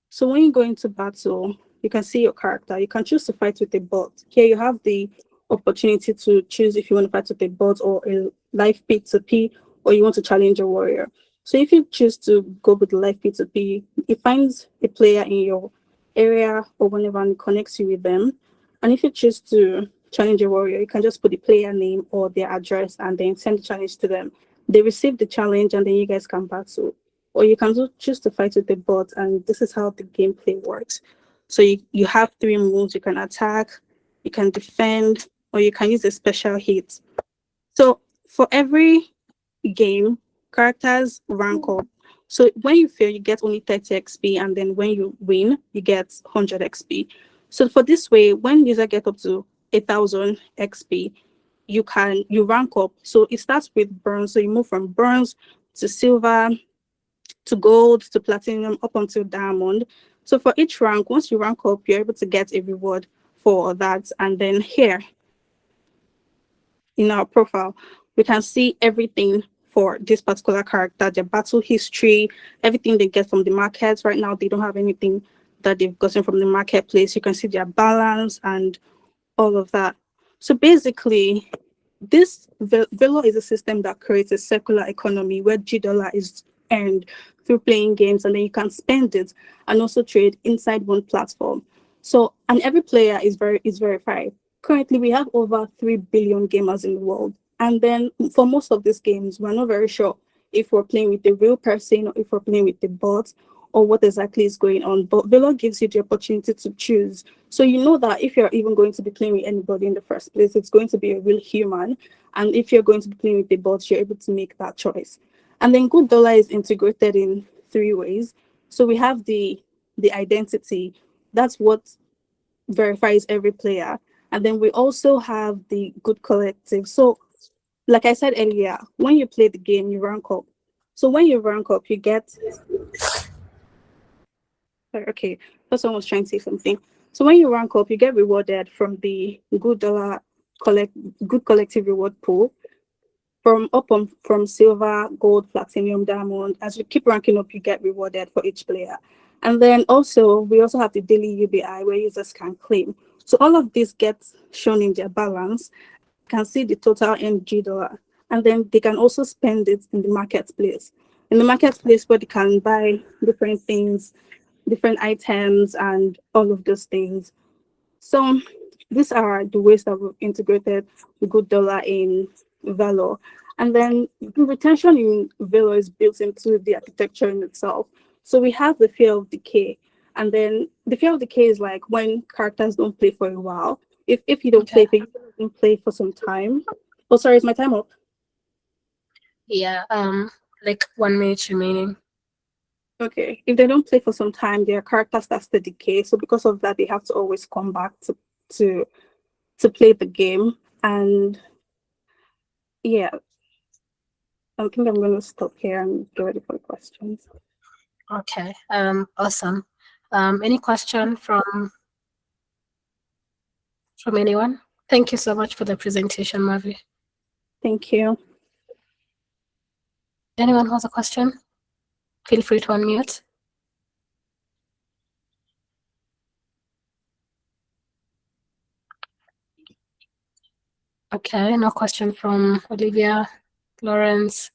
So when you go into battle, you can see your character. You can choose to fight with a bot. Here you have the opportunity to choose if you want to fight with a bot or a live P2P, or you want to challenge a warrior. So if you choose to go with the live P2P, it finds a player in your area or whenever and it connects you with them. And if you choose to challenge a warrior, you can just put the player name or their address and then send the challenge to them. They receive the challenge and then you guys can battle. Or you can choose to fight with the bot, and this is how the gameplay works. So you have 3 moves. You can attack, you can defend, or you can use a special hit. So for every game, characters rank up. So when you fail, you get only 30 XP, and then when you win, you get 100 XP. So for this way, when user get up to 1,000 XP, you rank up. So it starts with bronze. So you move from bronze to silver, to gold, to platinum, up until diamond. So for each rank, once you rank up, you're able to get a reward for that. And then here in our profile, we can see everything for this particular character, their battle history, everything they get from the markets. Right now, they don't have anything that they've gotten from the marketplace. You can see their balance and all of that. So basically, this Valor is a system that creates a circular economy where GoodDollar is earned through playing games, and then you can spend it and also trade inside one platform. So, and every player is verified. Currently, we have over 3 billion gamers in the world. And then for most of these games, we're not very sure if we're playing with the real person or if we're playing with the bot or what exactly is going on. But Valor gives you the opportunity to choose. So you know that if you're even going to be playing with anybody in the first place, it's going to be a real human. And if you're going to be playing with the bot, you're able to make that choice. And then GoodDollar is integrated in 3 ways. So we have the identity. That's what verifies every player. And then we also have the Good Collective. So like I said earlier, when you play the game, you rank up. So when you rank up, you get... Okay, person was trying to say something. So when you rank up, you get rewarded from the GoodDollar Good Collective reward pool. From silver, gold, platinum, diamond. As you keep ranking up, you get rewarded for each player. And then we also have the daily UBI where users can claim. So all of this gets shown in their balance. You can see the total in GoodDollar. And then they can also spend it in the marketplace. In the marketplace where they can buy different things, different items, and all of those things. So these are the ways that we've integrated GoodDollar in Valor. And then the retention in Valor is built into the architecture in itself. So we have the fear of decay. And then the fear of decay is like when characters don't play for a while. If you don't play, if you don't play for some time. Oh, sorry, is my time up? Yeah, like 1 minute remaining. Okay. If they don't play for some time, their character starts to decay. So because of that, they have to always come back to play the game. And yeah, I think I'm going to stop here and get ready for questions. Okay. Awesome. Any question from anyone? Thank you so much for the presentation, Mavi. Thank you. Anyone who has a question, feel free to unmute. Okay, no question from Olivia, Lawrence,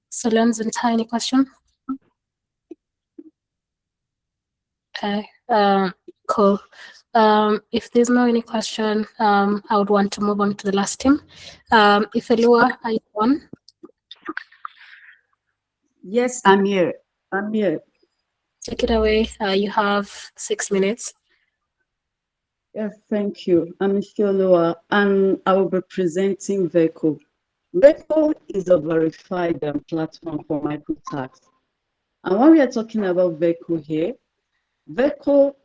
Solange, and any question? Okay, cool. If there's no any question, I would want to move on to the last team. If Elua, are you on? Yes, I'm here. I'm here. Take it away. You have 6 minutes. Yes, thank you. I'm Ifeoluwa, and I will be presenting Verko. Verko is a verified platform for microtax. And when we are talking about Verko here, Verko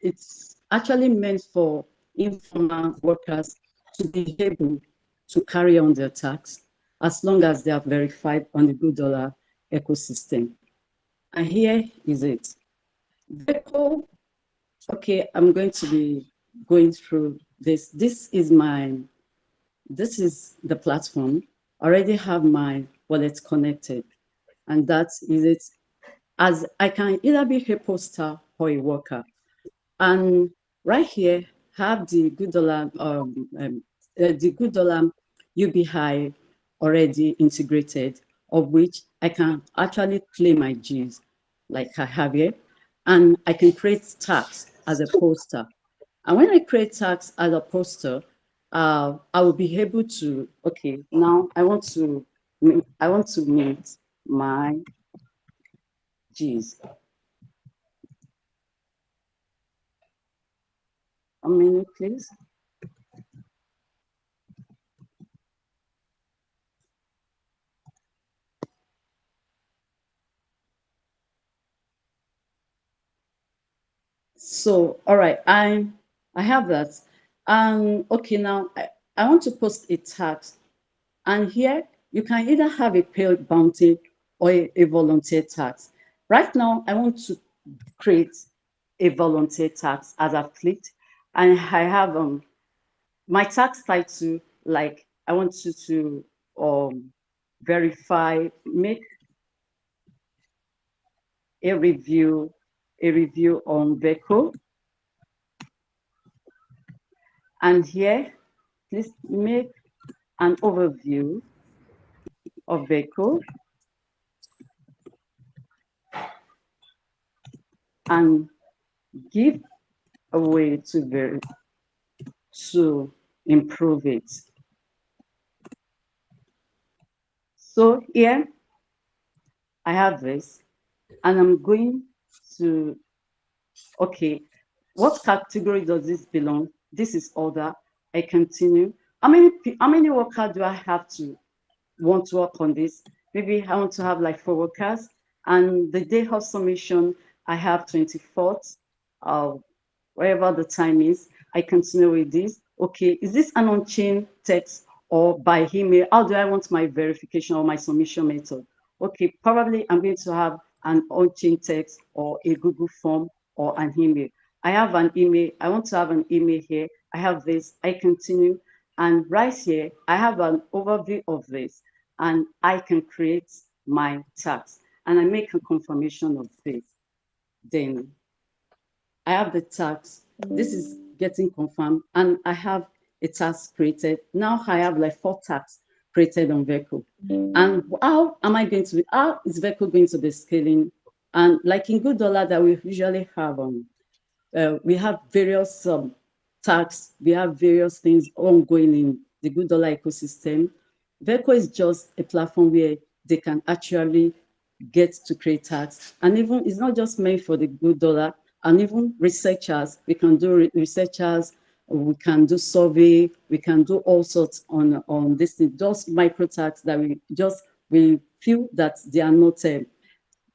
it's actually meant for informal workers to be able to carry on their tax as long as they are verified on the GoodDollar ecosystem. And here is it. Verko, okay, I'm going to be going through this. This is the platform. I already have my wallet connected, and that is it. As I can either be a poster or a worker. And right here, have the GoodDollar, the GoodDollar UBI already integrated, of which I can actually claim my G's like I have here, and I can create tags as a poster. And when I create tags as a poster, I will be able to, okay, now I want to mint my G's. A minute, please. So, all right, I have that. Okay, now I want to post a tax. And here you can either have a paid bounty or a volunteer tax. Right now, I want to create a volunteer tax as I've clicked. And I have my tax title, like I want you to verify, make a review on Verko. And here, please make an overview of Verko and give a way to improve it. So here I have this, and I'm going to, okay, what category does this belong? This is order. I continue. How many workers do I have to want to work on this? Maybe I want to have like 4 workers, and the day of submission I have 24th, wherever the time is. I continue with this. Okay, is this an on-chain text or by email? How do I want my verification or my submission method? Okay, probably I'm going to have an on-chain text or a Google form or an email. I have an email. I want to have an email here. I have this. I continue. And right here, I have an overview of this. And I can create my tax. And I make a confirmation of this. Then I have the tax. This is getting confirmed. And I have a tax created. Now I have like 4 tax created on Verko. And how is Verko going to be scaling? And like in GoodDollar that we usually have we have various tax, we have various things ongoing in the GoodDollar ecosystem. Verko is just a platform where they can actually get to create tax. And even it's not just meant for the GoodDollar, and even researchers, we can do researchers, we can do survey, we can do all sorts on this thing, those micro tax that we feel that they are not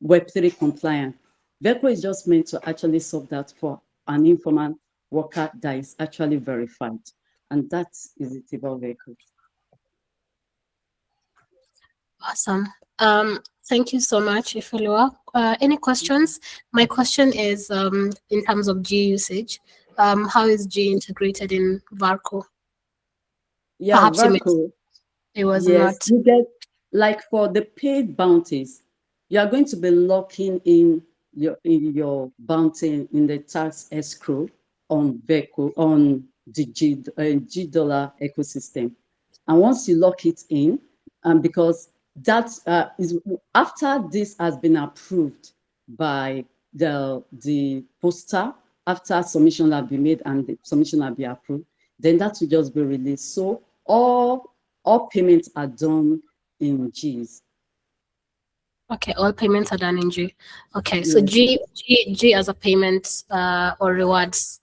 Web3 compliant. Verko is just meant to actually solve that for an informal worker that is actually verified. And that is it about Verko. Awesome. Thank you so much, Ifeoluwa. Any questions? My question is in terms of G usage, how is G integrated in Verko? Yeah, Perhaps you missed. Verko. It was Yes, not. you get like for the paid bounties, you are going to be locking in your bounty in the tax escrow on Verko on the GDollar ecosystem. And once you lock it in, and because that is after this has been approved by the poster, after submission will be made and the submission will be approved, then that will just be released. So all payments are done in G's. Okay, all payments are done in G. Okay, so Yes. G as a payment or rewards,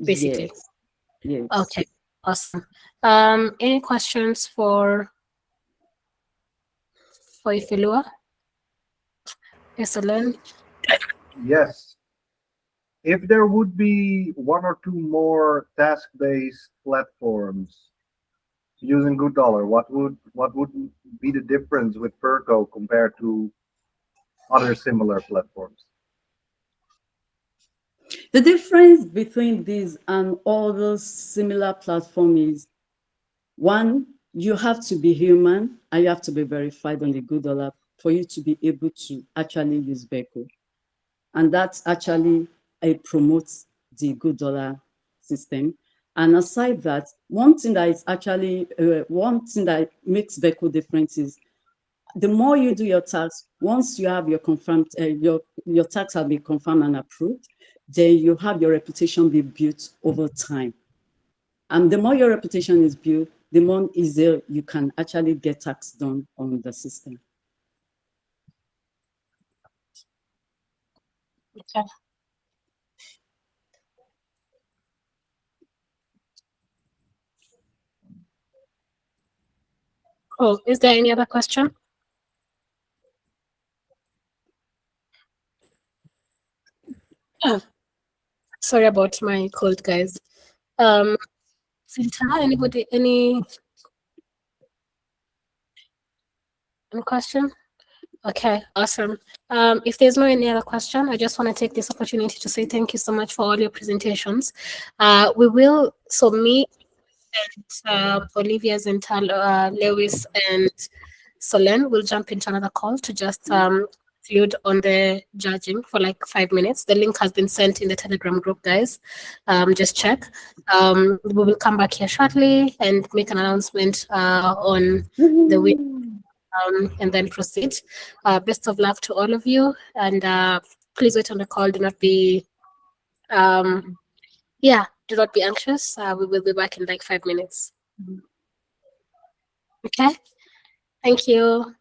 basically. Yes. Yes. Okay, awesome. Any questions for Ifilua? Excellent. Yes. If there would be one or two more task-based platforms using GoodDollar, what would be the difference with Verko compared to other similar platforms? The difference between these and all those similar platforms is one, you have to be human and you have to be verified on the GoodDollar for you to be able to actually use Verko. And that's actually promotes the GoodDollar system. And aside that, one thing that is actually one thing that makes Verko different is the more you do your tax, once you have your confirmed your tax have been confirmed and approved, then you have your reputation be built over time. And the more your reputation is built, the more easier you can actually get tax done on the system. Okay. Oh, is there any other question? Oh, sorry about my cold, guys. Sinta, anybody, any question? Okay, awesome. If there's no any other question, I just want to take this opportunity to say thank you so much for all your presentations. We will, so me and Olivia, Zental, Lewis, and Solen will jump into another call to just conclude on the judging for like 5 minutes. The link has been sent in the Telegram group, guys. Just check. We will come back here shortly and make an announcement on the week. And then proceed. Best of luck to all of you, and please wait on the call. Do not be, do not be anxious. We will be back in like 5 minutes. Okay. Thank you.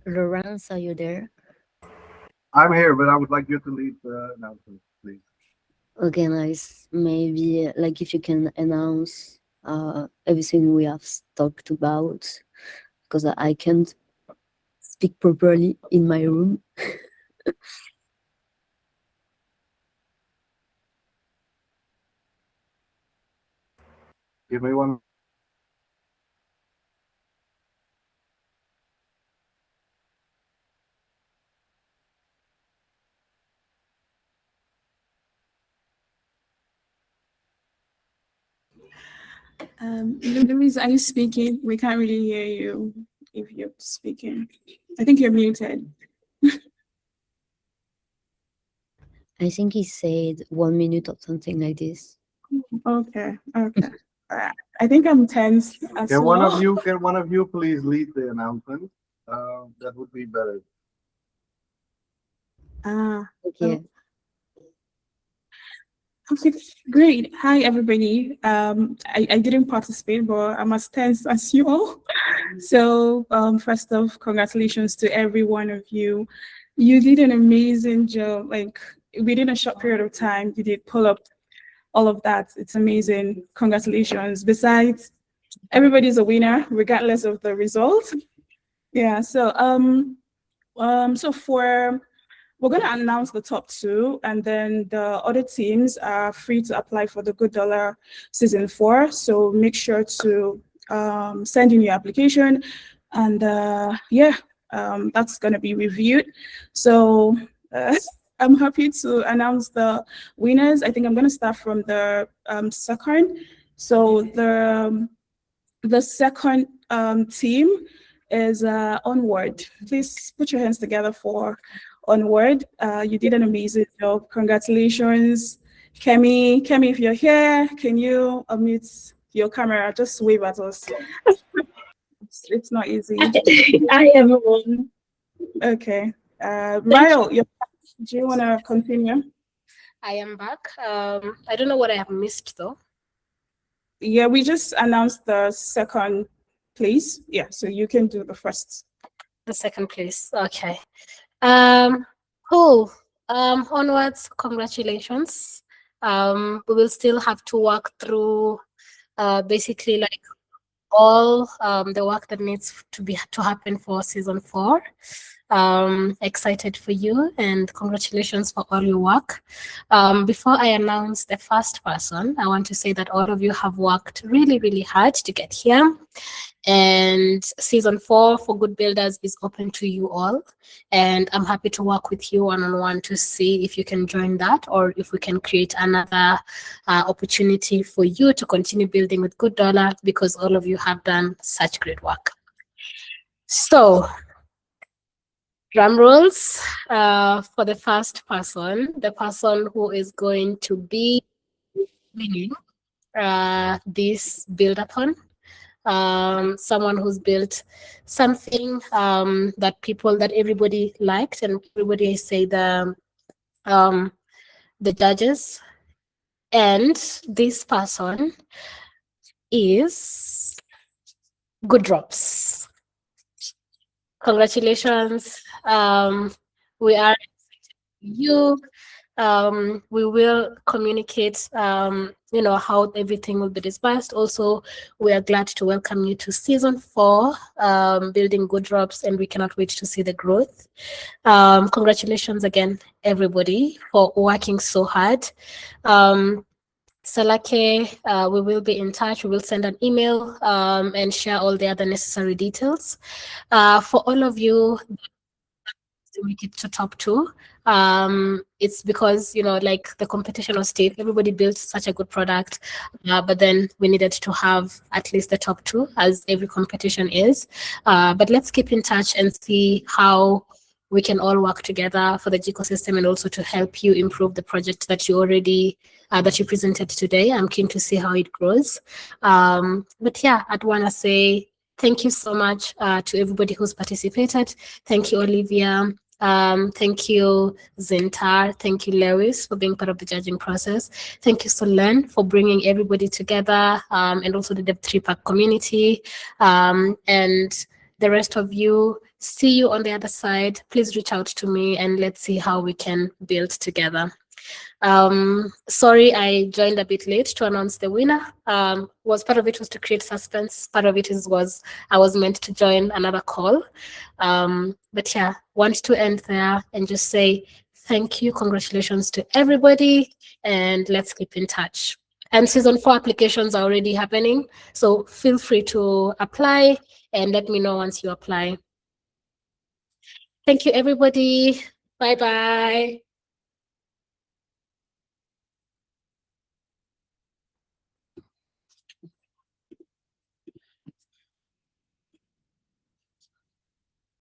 Lawrence, are you there? I'm here, but I would like you to lead the announcement, please. Okay, nice. Maybe like if you can announce everything we have talked about, because I can't speak properly in my room. Give me one. Louise, are you speaking? We can't really hear you if you're speaking. I think you're muted. I think he said 1 minute or something like this. Okay. I think I'm tense as Can well. one of you please lead the announcement? That would be better. Okay. Okay, great. Hi, everybody. I didn't participate, but I'm as tense as you all. So first off, congratulations to every one of you. You did an amazing job. Like within a short period of time, you did pull up all of that. It's amazing. Congratulations. Besides, everybody's a winner, regardless of the result. Yeah, so we're going to announce the top 2, and then the other teams are free to apply for the $GoodDollar Season 4. So make sure to send in your application, and that's going to be reviewed. So I'm happy to announce the winners. I think I'm going to start from the second. So the second team is Onward. Please put your hands together for Onward. You did an amazing job. Congratulations. Kemi, if you're here, can you unmute your camera? Just wave at us. It's not easy. Hi, everyone. Okay. Ryle, do you want to continue? I am back. I don't know what I have missed though. Yeah, we just announced the second place. Yeah, so you can do the first. The second place. Okay. Cool. Onwards, congratulations. We will still have to work through basically like all the work that needs to happen for season 4. Excited for you and congratulations for all your work. Before I announce the first person, I want to say that all of you have worked really, really hard to get here. And season 4 for Good Builders is open to you all. And I'm happy to work with you one-on-one to see if you can join that or if we can create another opportunity for you to continue building with GoodDollar, because all of you have done such great work. So, drum rolls for the first person, the person who is going to be winning this Buildathon. Someone who's built something that everybody liked, and everybody say the judges, and this person is GoodDrops. Congratulations. We are excited for you. We will communicate how everything will be dispersed. Also, we are glad to welcome you to season 4, building GoodDrops, and we cannot wait to see the growth. Congratulations again, everybody, for working so hard. Salake, we will be in touch. We will send an email and share all the other necessary details. For all of you to make it to top 2, it's because like the competition was stiff. Everybody built such a good product, but then we needed to have at least the top 2, as every competition is. But let's keep in touch and see how we can all work together for the ecosystem and also to help you improve the project that you already that you presented today. I'm keen to see how it grows. But yeah, I'd want to say thank you so much to everybody who's participated. Thank you, Olivia. Thank you, Zintar. Thank you, Lewis, for being part of the judging process. Thank you, Solen, for bringing everybody together, and also the Dev3pack community, and the rest of you, see you on the other side. Please reach out to me and let's see how we can build together. Sorry, I joined a bit late to announce the winner. Was part of it was to create suspense. Part of it was I was meant to join another call. But yeah, want to end there and just say thank you, congratulations to everybody, and let's keep in touch. And season 4 applications are already happening, so feel free to apply and let me know once you apply. Thank you, everybody. Bye-bye.